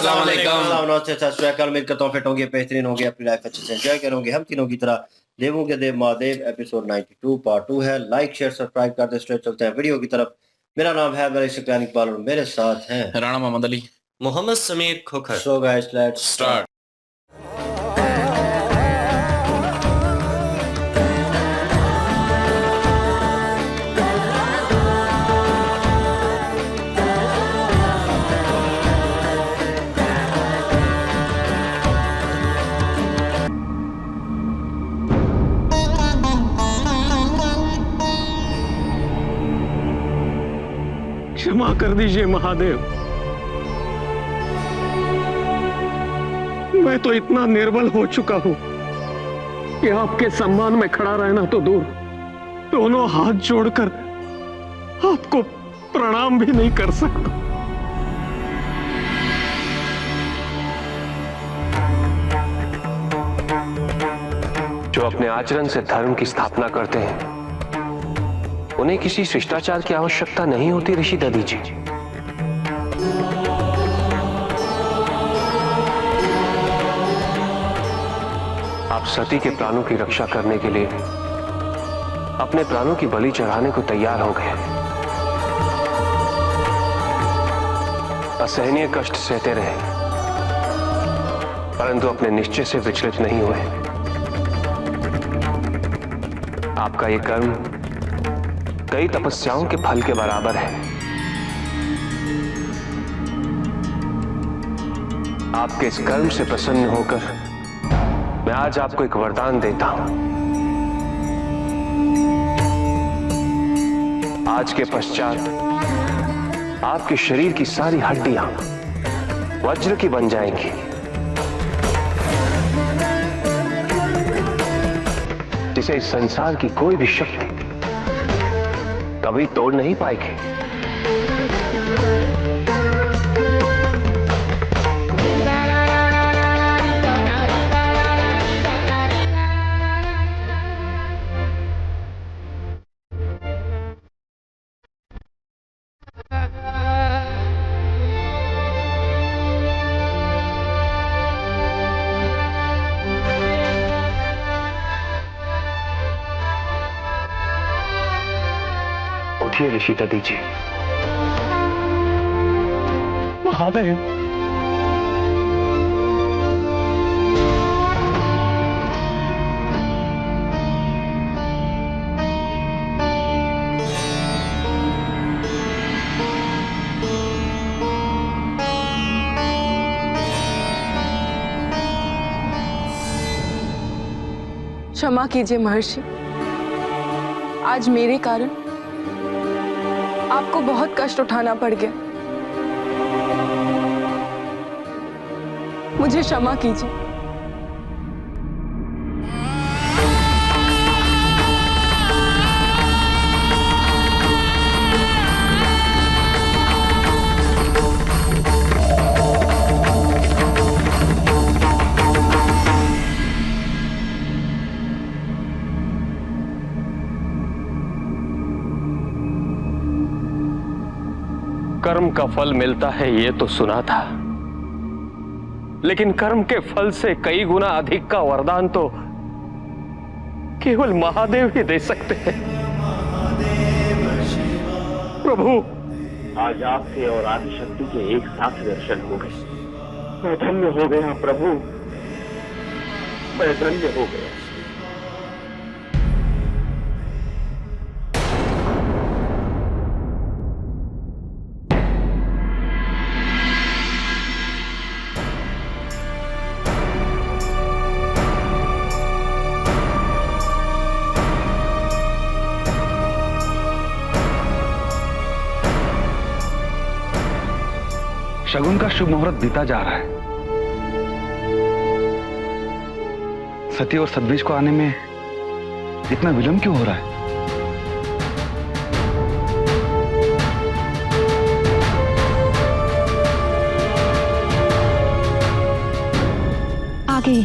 अस्सलाम वालेकुम। उम्मीद करता हूँ फिट होंगे, बेहतरीन होंगे, अपनी लाइफ अच्छे से एंजॉय करोगे। हम तीनों की तरह देवों के देव महादेव एपिसोड 92 पार्ट 2 है। लाइक शेयर सब्सक्राइब करते स्ट्रेट चलते हैं वीडियो की तरफ। मेरा नाम है मेरे शुक्रान इकबाल और मेरे साथ हैं Rana Mohammad Ali. Mohammad Sameer Khokhar. So guys let's start. क्षमा कर दीजिए महादेव, मैं तो इतना निर्बल हो चुका हूं कि आपके सम्मान में खड़ा रहना तो दूर, दोनों हाथ जोड़कर आपको प्रणाम भी नहीं कर सकता। जो अपने आचरण से धर्म की स्थापना करते हैं उन्हें किसी शिष्टाचार की आवश्यकता नहीं होती ऋषि दधी जी। आप सती के प्राणों की रक्षा करने के लिए अपने प्राणों की बलि चढ़ाने को तैयार हो गए। असहनीय कष्ट सहते रहे परंतु अपने निश्चय से विचलित नहीं हुए। आपका यह कर्म कई तपस्याओं के फल के बराबर है। आपके इस कर्म से प्रसन्न होकर मैं आज आपको एक वरदान देता हूं। आज के पश्चात आपके शरीर की सारी हड्डियां वज्र की बन जाएंगी। जिसे इस संसार की कोई भी शक्ति कभी तोड़ नहीं पाएगी। उठिए ऋषि दधी जी। महादेव, क्षमा कीजिए महर्षि, आज मेरे कारण आपको बहुत कष्ट उठाना पड़ गया। मुझे क्षमा कीजिए। कर्म का फल मिलता है ये तो सुना था, लेकिन कर्म के फल से कई गुना अधिक का वरदान तो केवल महादेव ही दे सकते हैं। प्रभु, आज आपके और आदिशक्ति के एक साथ दर्शन हो गए। मैं धन्य हो गया प्रभु, मैं धन्य हो गया। शगुन का शुभ मुहूर्त बीता जा रहा है। सती और सदबीज को आने में इतना विलंब क्यों हो रहा है? आ गई।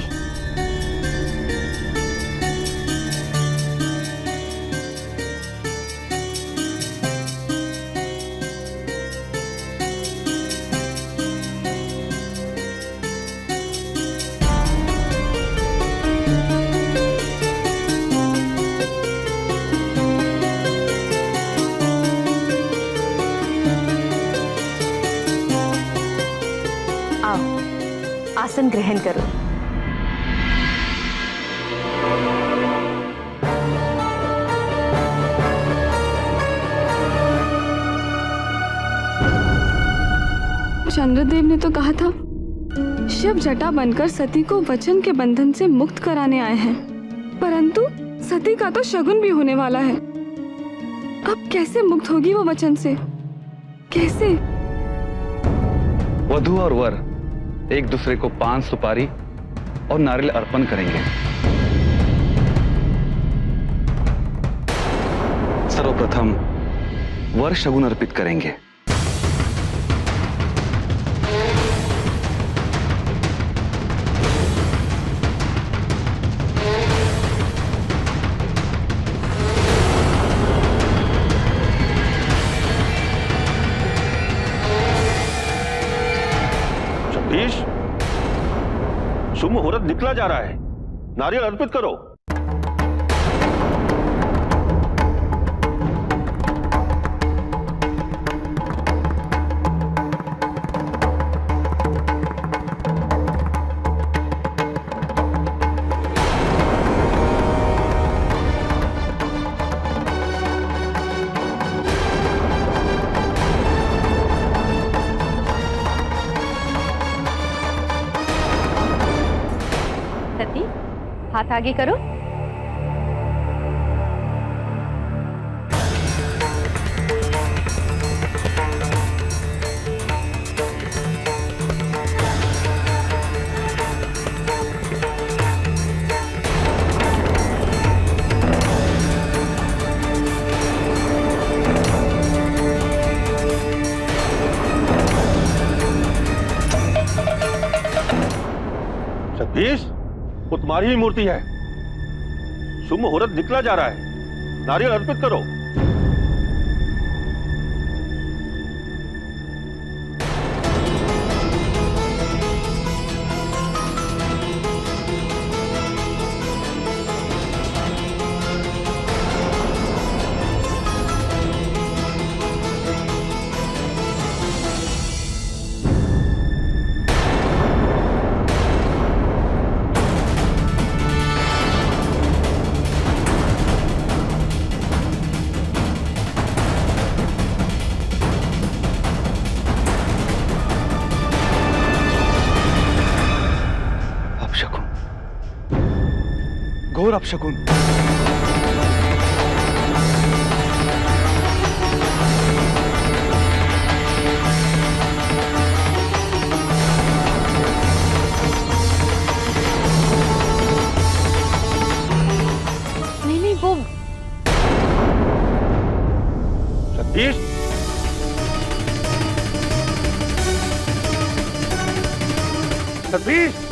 आसन ग्रहण करो। चंद्रदेव ने तो कहा था शिव जटा बनकर सती को वचन के बंधन से मुक्त कराने आए हैं, परंतु सती का तो शगुन भी होने वाला है। अब कैसे मुक्त होगी वो वचन से? कैसे? वधू और वर एक दूसरे को पान सुपारी और नारियल अर्पण करेंगे। सर्वप्रथम वर शगुन अर्पित करेंगे। जगदीश, शुभ मुहूर्त निकला जा रहा है, नारियल अर्पित करो। सती, हाथ आगे करो। जगदीश, वो तुम्हारी ही मूर्ति है। शुभ मुहूर्त निकला जा रहा है, नारियल अर्पित करो। अपशकुन, घोर अपशकुन। नहीं, वो जगदीश, जगदीश,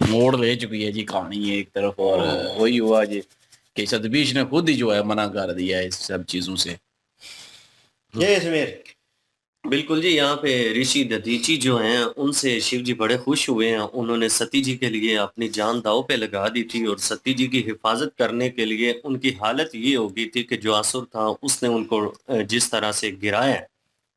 मोड़ ले चुकी है जी कहानी एक तरफ, और वही हुआ जी कि सतबीश ने खुद ही जो है मना कर दिया है इस सब चीजों से। ये समीर, बिल्कुल जी। यहाँ पे ऋषि दधीची जो हैं उनसे शिव जी बड़े खुश हुए हैं। उन्होंने सती जी के लिए अपनी जान दांव पे लगा दी थी और सती जी की हिफाजत करने के लिए उनकी हालत ये हो गई थी कि जो असुर था उसने उनको जिस तरह से गिराया,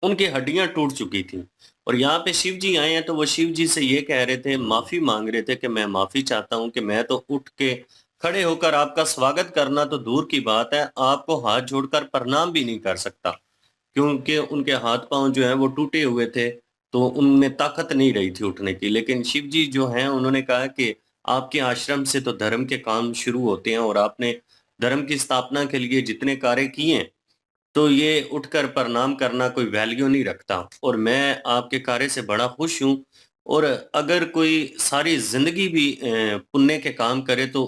उनकी हड्डियां टूट चुकी थी। और यहाँ पे शिव जी आए हैं तो वो शिव जी से ये कह रहे थे, माफी मांग रहे थे कि मैं माफी चाहता हूँ कि मैं तो उठ के खड़े होकर आपका स्वागत करना तो दूर की बात है, आपको हाथ जोड़कर प्रणाम भी नहीं कर सकता, क्योंकि उनके हाथ पांव जो है वो टूटे हुए थे, तो उनमें ताकत नहीं रही थी उठने की। लेकिन शिव जी जो हैं उन्होंने कहा कि आपके आश्रम से तो धर्म के काम शुरू होते हैं और आपने धर्म की स्थापना के लिए जितने कार्य किए हैं तो ये उठकर प्रणाम करना कोई वैल्यू नहीं रखता, और मैं आपके कार्य से बड़ा खुश हूँ। और अगर कोई सारी जिंदगी भी पुण्य के काम करे तो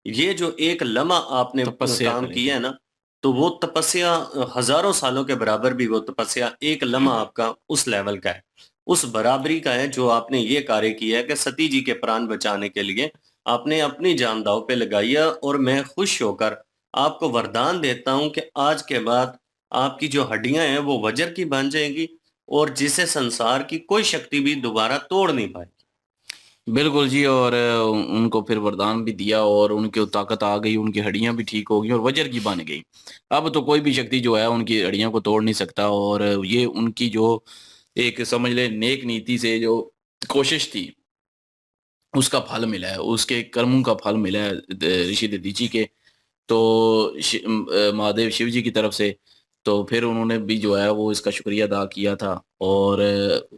ये जो एक लम्हा आपने तपस्या काम करें। किया है ना, तो वो तपस्या हजारों सालों के बराबर भी वो तपस्या एक लम्हा आपका उस लेवल का है, उस बराबरी का है जो आपने ये कार्य किया है कि सती जी के प्राण बचाने के लिए आपने अपनी जान दांव पे लगाई है। और मैं खुश होकर आपको वरदान देता हूं कि आज के बाद आपकी जो हड्डियां हैं वो वज्र की बन जाएंगी और जिसे संसार की कोई शक्ति भी दोबारा तोड़ नहीं पाएगी। बिल्कुल जी। और उनको फिर वरदान भी दिया और उनकी ताकत आ गई, उनकी हड्डियां भी ठीक हो गई और वज्र की बन गई। अब तो कोई भी शक्ति जो है उनकी हड्डियों को तोड़ नहीं सकता। और ये उनकी जो एक समझ ले नेक नीति से जो कोशिश थी उसका फल मिला है, उसके कर्मों का फल मिला है ऋषि दधीचि के। तो महादेव शिव जी की तरफ से तो फिर उन्होंने भी जो है वो इसका शुक्रिया अदा किया था और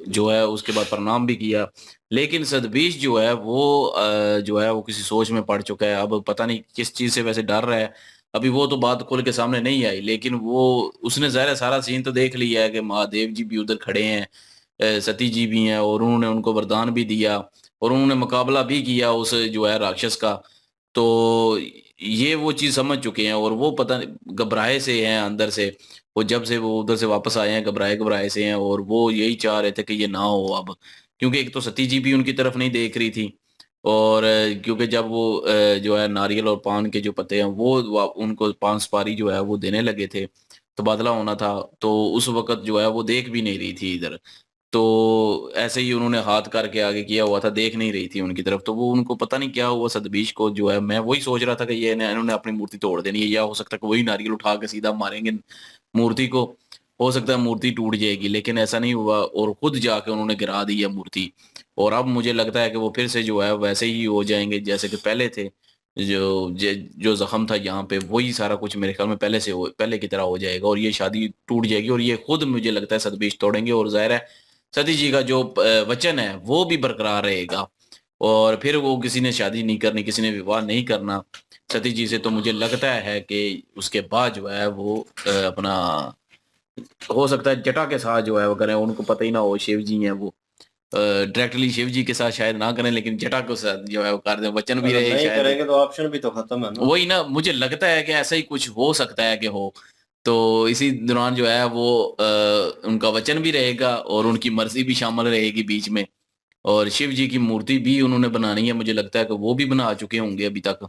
जो है उसके बाद प्रणाम भी किया। लेकिन सदबीश जो है वो जो है वो किसी सोच में पड़ चुका है। अब पता नहीं किस चीज़ से वैसे डर रहा है, अभी वो तो बात खुल के सामने नहीं आई। लेकिन वो उसने ज़ाहिर है सारा सीन तो देख लिया है कि महादेव जी भी उधर खड़े हैं, सती जी भी हैं और उन्होंने उनको वरदान भी दिया और उन्होंने मुकाबला भी किया उस जो है राक्षस का। तो ये वो चीज़ समझ चुके हैं और वो पता नहीं घबराए से हैं अंदर से। वो जब से वो उधर से वापस आए हैं घबराए घबराए से हैं और वो यही चाह रहे थे कि ये ना हो अब, क्योंकि एक तो सती जी भी उनकी तरफ नहीं देख रही थी और क्योंकि जब वो जो है नारियल और पान के जो पत्ते हैं वो उनको पान सुपारी जो है वो देने लगे थे, तबादला होना था, तो उस वक़्त जो है वो देख भी नहीं रही थी इधर। तो ऐसे ही उन्होंने हाथ करके आगे किया हुआ था, देख नहीं रही थी उनकी तरफ। तो वो उनको पता नहीं क्या हुआ सतबीश को जो है, मैं वही सोच रहा था कि ये इन्होंने अपनी मूर्ति तोड़ देनी है या हो सकता है कि वही नारियल उठा के सीधा मारेंगे मूर्ति को, हो सकता है मूर्ति टूट जाएगी। लेकिन ऐसा नहीं हुआ और खुद जाके उन्होंने गिरा दी है मूर्ति। और अब मुझे लगता है कि वो फिर से जो है वैसे ही हो जाएंगे जैसे कि पहले थे। जो जख्म था यहाँ पे वही सारा कुछ मेरे ख्याल में पहले की तरह हो जाएगा और ये शादी टूट जाएगी और ये खुद मुझे लगता है सतबीश तोड़ेंगे। और जाहिर है सती जी का जो वचन है वो भी बरकरार रहेगा और फिर वो किसी ने शादी नहीं करनी, किसी ने विवाह नहीं करना सती जी से। तो मुझे लगता है कि उसके बाद जो है वो अपना हो सकता है जटा के साथ जो है वो करें, उनको पता ही ना हो शिव जी हैं वो, डायरेक्टली शिव जी के साथ शायद ना करें लेकिन जटा के साथ जो है वो कर दें, वचन भी रहे नहीं शायद। करेंगे तो ऑप्शन भी तो खत्म है ना। वही ना, मुझे लगता है कि ऐसा ही कुछ हो सकता है कि हो। तो इसी दौरान जो है वो उनका वचन भी रहेगा और उनकी मर्जी भी शामिल रहेगी बीच में। और शिव जी की मूर्ति भी उन्होंने बनानी है, मुझे लगता है कि वो भी बना चुके होंगे अभी तक।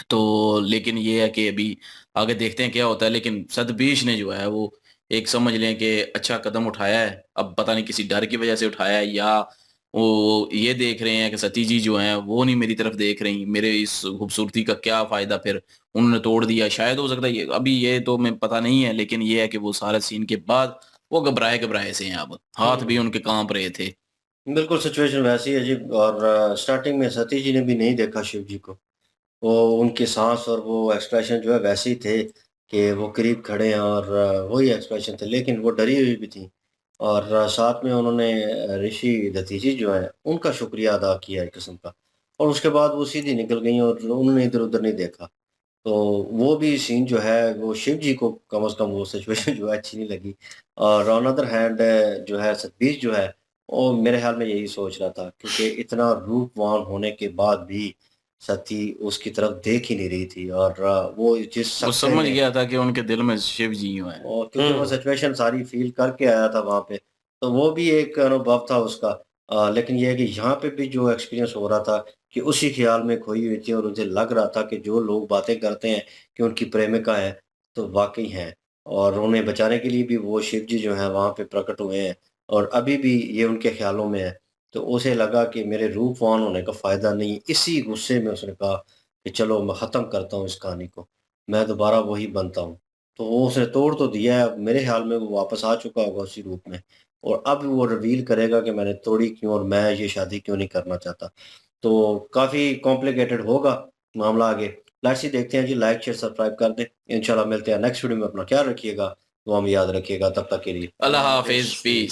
तो लेकिन ये है कि अभी आगे देखते हैं क्या होता है। लेकिन सतबीश ने जो है वो एक समझ लें कि अच्छा कदम उठाया है। अब पता नहीं किसी डर की वजह से उठाया है या वो ये देख रहे हैं कि सती जी जो हैं वो नहीं मेरी तरफ देख रही, मेरे इस खूबसूरती का क्या फ़ायदा, फिर उन्होंने तोड़ दिया। शायद हो सकता है ये, अभी ये तो मैं पता नहीं है। लेकिन ये है कि वो सारा सीन के बाद वो घबराए घबराए से हैं, अब हाथ भी उनके कांप रहे थे। बिल्कुल सिचुएशन वैसी है जी। और स्टार्टिंग में सती जी ने भी नहीं देखा शिव जी को। वो उनकी सांस और वो एक्सप्रेशन जो है वैसे ही थे कि वो करीब खड़े हैं और वही एक्सप्रेशन थे, लेकिन वो डरी हुई भी थी। और साथ में उन्होंने ऋषि दधीचि जो है उनका शुक्रिया अदा किया एक किस्म का। और उसके बाद वो सीधी निकल गई और उन्होंने इधर उधर नहीं देखा। तो वो भी सीन जो है वो शिव जी को कम से कम वो सिचुएशन जो है अच्छी नहीं लगी। और ऑन अदर हैंड जो है सतबीश जो है वो मेरे ख्याल में यही सोच रहा था, क्योंकि इतना रूपवान होने के बाद भी सती उसकी तरफ देख ही नहीं रही थी। और वो जिस वो सख्ते समझ में गया था कि उनके दिल में शिव जी हैं। और क्योंकि वो सिचुएशन सारी फील करके आया था वहाँ पे, तो वो भी एक अनुभव था उसका। लेकिन ये है कि यहाँ पे भी जो एक्सपीरियंस हो रहा था कि उसी ख्याल में खोई हुई थी और उसे लग रहा था कि जो लोग बातें करते हैं कि उनकी प्रेमिका है तो वाकई है। और उन्हें बचाने के लिए भी वो शिव जी जो है वहाँ पे प्रकट हुए हैं और अभी भी ये उनके ख्यालों में है। तो उसे लगा कि मेरे रूपवान होने का फ़ायदा नहीं। इसी गुस्से में उसने कहा कि चलो मैं ख़त्म करता हूँ इस कहानी को, मैं दोबारा वही बनता हूँ। तो वो उसने तोड़ तो दिया है, अब मेरे ख़्याल में वो वापस आ चुका होगा उसी रूप में। और अब वो रिवील करेगा कि मैंने तोड़ी क्यों और मैं ये शादी क्यों नहीं करना चाहता। तो काफ़ी कॉम्प्लिकेटेड होगा मामला आगे। लेट्स सी देखते हैं जी। लाइक शेयर सब्सक्राइब कर दें। इंशाल्लाह मिलते हैं नेक्स्ट वीडियो में। अपना ख्याल रखिएगा, दुआ में याद रखिएगा। तब तक के लिए अल्लाह हाफिज, पीस।